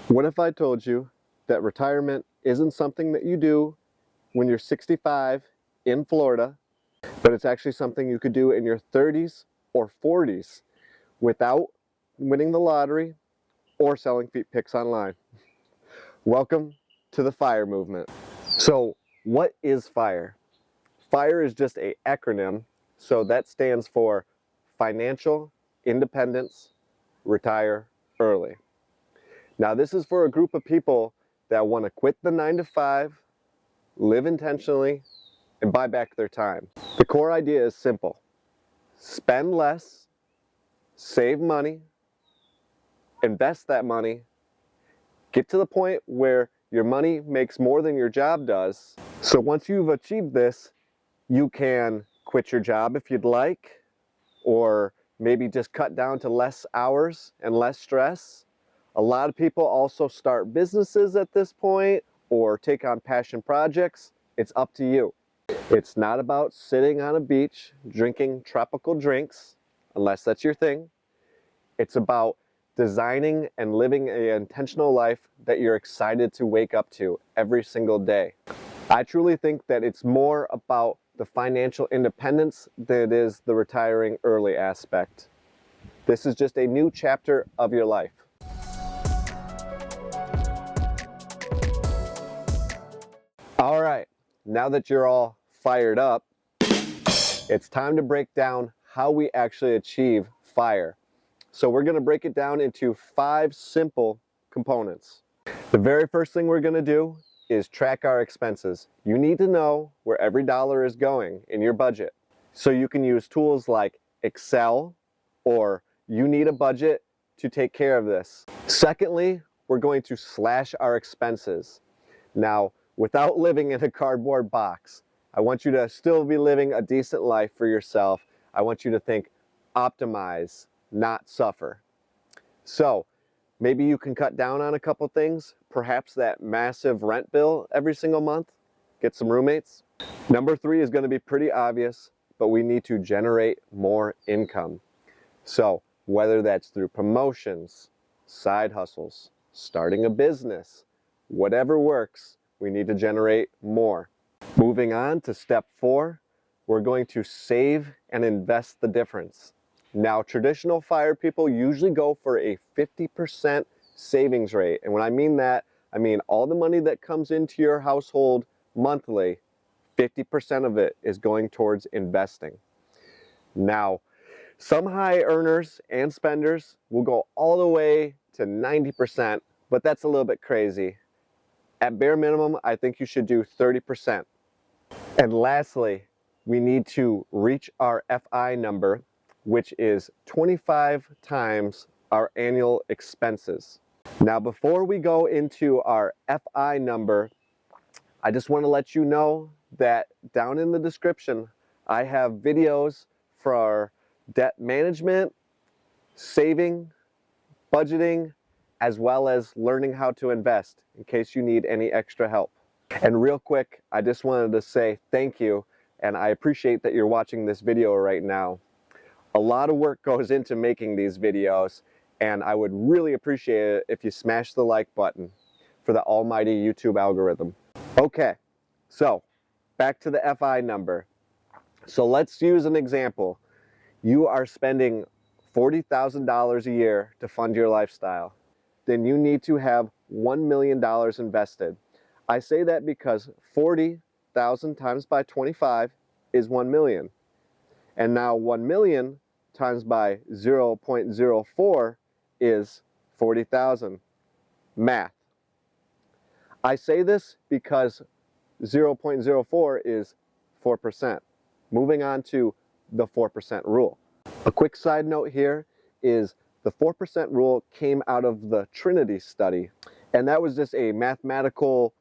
What if I told you that retirement isn't something that you do when you're 65 in Florida, but it's actually something you could do in your 30s or 40s without winning the lottery or selling feet pics online? Welcome to the FIRE movement. So what is FIRE? FIRE is just an acronym, so that stands for Financial Independence, Retire Early. Now this is for a group of people that want to quit the 9-to-5, live intentionally, and buy back their time. The core idea is simple. Spend less, save money, invest that money, get to the point where your money makes more than your job does. So once you've achieved this, you can quit your job if you'd like, or maybe just cut down to less hours and less stress. A lot of people also start businesses at this point or take on passion projects. It's up to you. It's not about sitting on a beach drinking tropical drinks, unless that's your thing. It's about designing and living an intentional life that you're excited to wake up to every single day. I truly think that it's more about the financial independence than it is the retiring early aspect. This is just a new chapter of your life. All right, now that you're all fired up, it's time to break down how we actually achieve FIRE. So we're going to break it down into 5 simple components. The very first thing we're going to do is track our expenses. You need to know where every dollar is going in your budget. So you can use tools like Excel, or you need a budget to take care of this. Secondly, we're going to slash our expenses. Now, without living in a cardboard box, I want you to still be living a decent life for yourself. I want you to think optimize, not suffer. So maybe you can cut down on a couple things, perhaps that massive rent bill every single month, get some roommates. Number 3 is going to be pretty obvious, but we need to generate more income. So whether that's through promotions, side hustles, starting a business, whatever works, we need to generate more. Moving on to step 4, we're going to save and invest the difference. Now, traditional FIRE people usually go for a 50% savings rate. And when I mean that, I mean all the money that comes into your household monthly, 50% of it is going towards investing. Now, some high earners and spenders will go all the way to 90%, but that's a little bit crazy. At bare minimum, I think you should do 30%. And lastly, we need to reach our FI number, which is 25 times our annual expenses. Now, before we go into our FI number, I just want to let you know that down in the description, I have videos for debt management, saving, budgeting, as well as learning how to invest in case you need any extra help. And real quick, I just wanted to say thank you, and I appreciate that you're watching this video right now. A lot of work goes into making these videos, and I would really appreciate it if you smash the like button for the almighty YouTube algorithm. Okay, so back to the FI number. So let's use an example. You are spending $40,000 a year to fund your lifestyle. Then you need to have $1 million invested. I say that because 40,000 times by 25 is 1 million. And now 1 million times by 0.04 is 40,000. Math. I say this because 0.04 is 4%. Moving on to the 4% rule. A quick side note here is the 4% rule came out of the Trinity study. And that was just a mathematical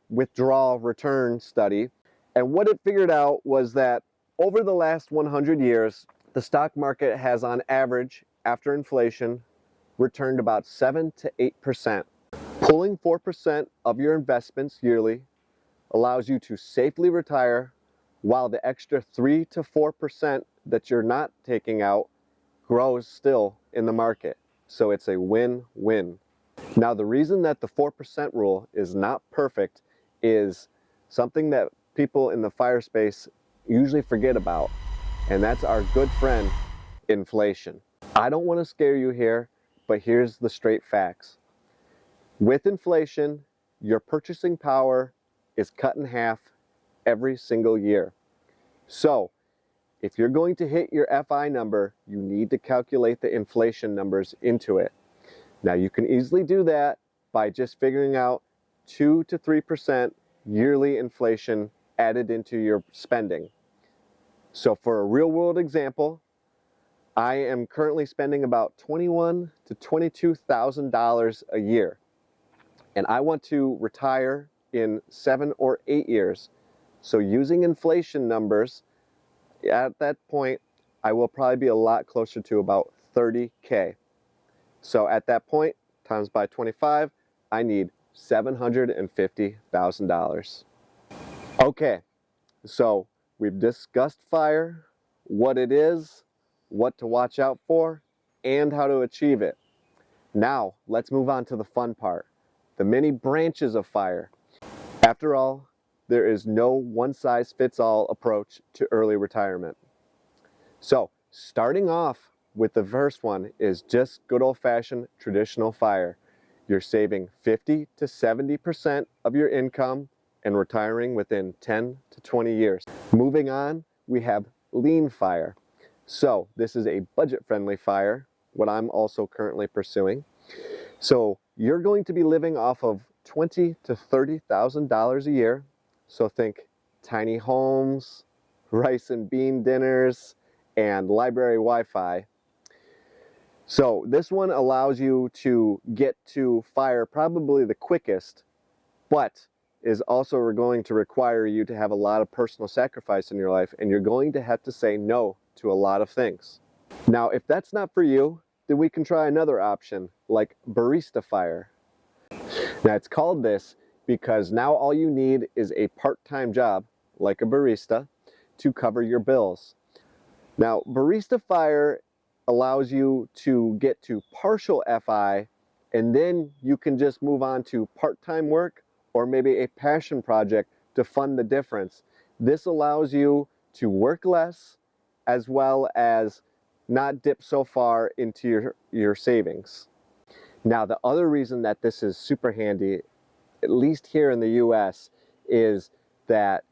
withdrawal return study. And what it figured out was that over the last 100 years, the stock market has on average, after inflation, returned about 7 to 8%. Pulling 4% of your investments yearly allows you to safely retire, while the extra 3 to 4% that you're not taking out grows still in the market. So it's a win-win. Now, the reason that the 4% rule is not perfect is something that people in the fire space usually forget about, and that's our good friend, inflation. I don't want to scare you here, but here's the straight facts. With inflation, your purchasing power is cut in half every single year. So, if you're going to hit your FI number, you need to calculate the inflation numbers into it. Now, you can easily do that by just figuring out 2 to 3% yearly inflation added into your spending. So for a real world example, I am currently spending about $21,000 to $22,000 a year. And I want to retire in 7 or 8 years. So using inflation numbers, at that point, I will probably be a lot closer to about $30K. So at that point, times by 25, I need $750,000. Okay, so we've discussed fire, what it is, what to watch out for, and how to achieve it. Now, let's move on to the fun part, the many branches of fire. After all, there is no one-size-fits-all approach to early retirement. So, starting off with the first one is just good old-fashioned traditional fire. You're saving 50 to 70% of your income and retiring within 10 to 20 years. Moving on, we have lean fire. So this is a budget-friendly fire, what I'm also currently pursuing. So you're going to be living off of $20,000 to $30,000 a year. So think tiny homes, rice and bean dinners, and library Wi-Fi. So this one allows you to get to fire probably the quickest, but is also going to require you to have a lot of personal sacrifice in your life, and you're going to have to say no to a lot of things. Now, if that's not for you, then we can try another option, like Barista FIRE. Now, it's called this because now all you need is a part-time job, like a barista, to cover your bills. Now, Barista FIRE allows you to get to partial FI, and then you can just move on to part-time work or maybe a passion project to fund the difference. This allows you to work less as well as not dip so far into your savings. Now, the other reason that this is super handy, at least here in the US, is that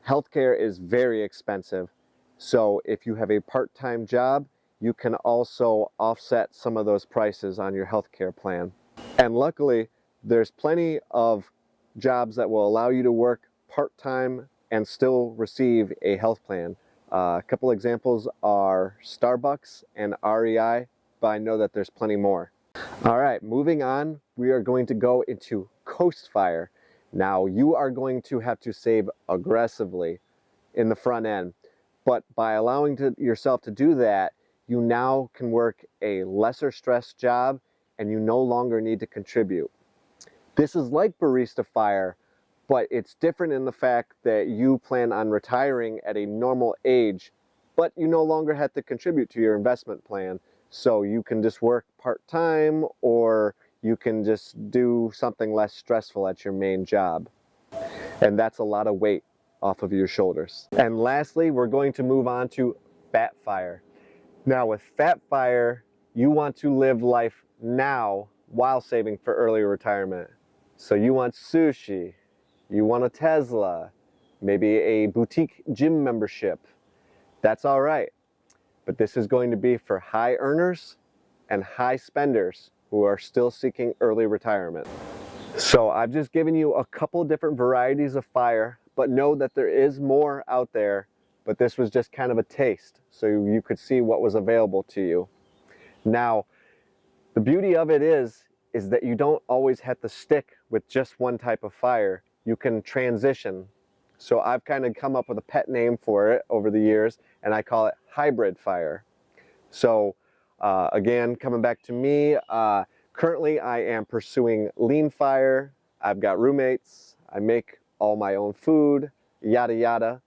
healthcare is very expensive. So if you have a part-time job, you can also offset some of those prices on your healthcare plan. And luckily, there's plenty of jobs that will allow you to work part-time and still receive a health plan. A couple examples are Starbucks and REI, but I know that there's plenty more. All right, moving on, we are going to go into coast fire. Now, you are going to have to save aggressively in the front end, but by allowing yourself to do that, you now can work a lesser stress job and you no longer need to contribute. This is like Barista FIRE, but it's different in the fact that you plan on retiring at a normal age, but you no longer have to contribute to your investment plan. So you can just work part-time, or you can just do something less stressful at your main job. And that's a lot of weight off of your shoulders. And lastly, we're going to move on to fat fire. Now with fat fire, you want to live life now while saving for early retirement. So you want sushi, you want a Tesla, maybe a boutique gym membership. That's all right. But this is going to be for high earners and high spenders who are still seeking early retirement. So I've just given you a couple different varieties of fire, but know that there is more out there, but this was just kind of a taste so you could see what was available to you. Now, the beauty of it is that you don't always have to stick with just one type of fire. You can transition. So I've kind of come up with a pet name for it over the years, and I call it hybrid fire. So again, coming back to me, currently I am pursuing lean fire. I've got roommates, I make all my own food, yada yada.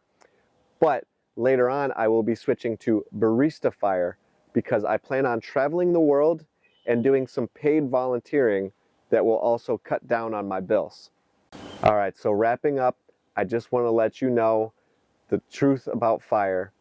But later on I will be switching to Barista FIRE because I plan on traveling the world and doing some paid volunteering that will also cut down on my bills. All right, so wrapping up, I just want to let you know the truth about FIRE.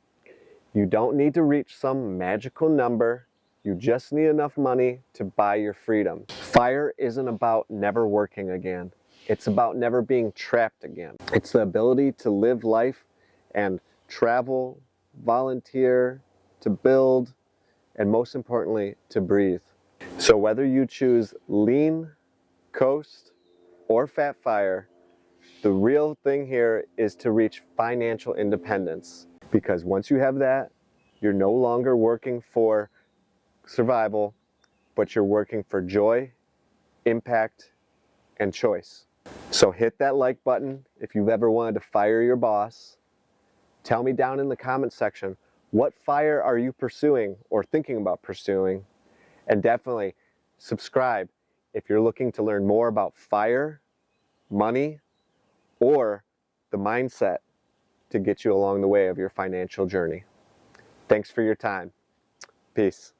You don't need to reach some magical number. You just need enough money to buy your freedom. FIRE isn't about never working again. It's about never being trapped again. It's the ability to live life and travel, volunteer, to build, and most importantly, to breathe. So whether you choose lean, coast, or fat FIRE, the real thing here is to reach financial independence. Because once you have that, you're no longer working for survival, but you're working for joy, impact, and choice. So hit that like button if you've ever wanted to fire your boss. Tell me down in the comment section, what FIRE are you pursuing or thinking about pursuing? And definitely subscribe if you're looking to learn more about FIRE, money, or the mindset to get you along the way of your financial journey. Thanks for your time. Peace.